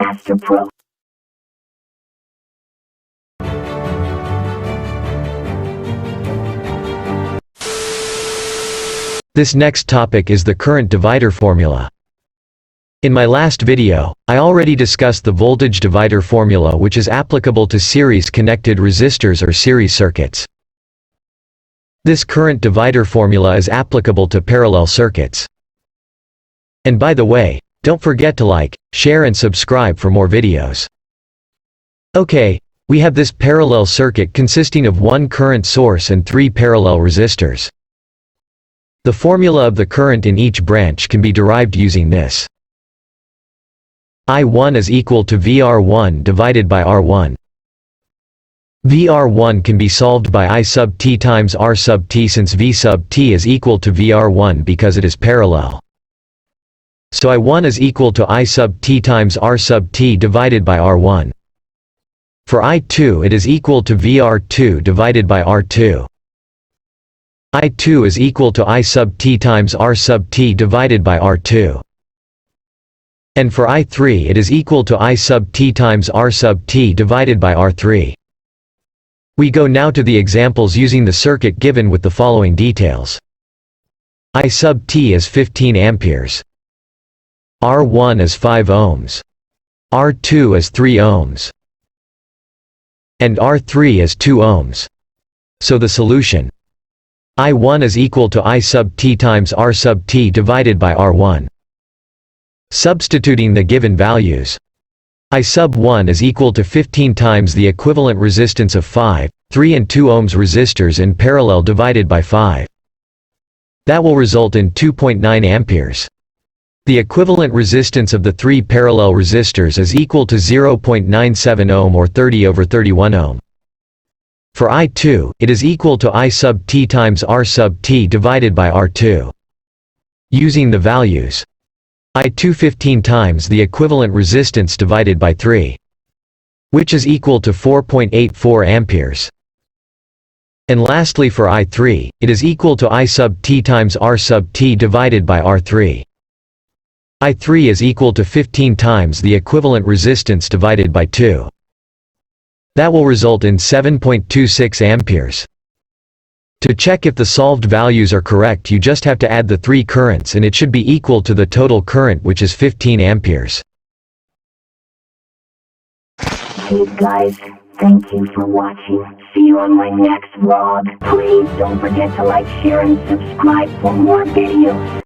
Astro Pro. This next topic is the current divider formula. In my last video, I already discussed the voltage divider formula, which is applicable to series-connected resistors or series circuits. This current divider formula is applicable to parallel circuits. And by the way, don't forget to like, share and subscribe for more videos. Okay, we have this parallel circuit consisting of one current source and three parallel resistors. The formula of the current in each branch can be derived using this. I1 is equal to VR1 divided by R1. VR1 can be solved by I sub t times R sub t, since V sub t is equal to VR1 because it is parallel. So I1 is equal to I sub t times R sub t divided by R1. For I2 it is equal to VR2 divided by R2. I2 is equal to I sub t times R sub t divided by R2. And for I3 it is equal to I sub t times R sub t divided by R3. We go now to the examples using the circuit given with the following details. I sub t is 15 amperes. R1 is 5 ohms. R2 is 3 ohms. And R3 is 2 ohms. So the solution: I1 is equal to I sub t times R sub t divided by R1. Substituting the given values. I sub 1 is equal to 15 times the equivalent resistance of 5, 3 and 2 ohms resistors in parallel divided by 5. That will result in 2.9 amperes. The equivalent resistance of the three parallel resistors is equal to 0.97 ohm or 30/31 ohm. For I2, it is equal to I sub t times R sub t divided by R2. Using the values. I2 15 times the equivalent resistance divided by 3. Which is equal to 4.84 amperes. And lastly for I3, it is equal to I sub t times R sub t divided by R3. I3 is equal to 15 times the equivalent resistance divided by 2. That will result in 7.26 amperes. To check if the solved values are correct, you just have to add the three currents and it should be equal to the total current, which is 15 amperes. Hey guys, thank you for watching. See you on my next vlog. Please don't forget to like, share and subscribe for more videos.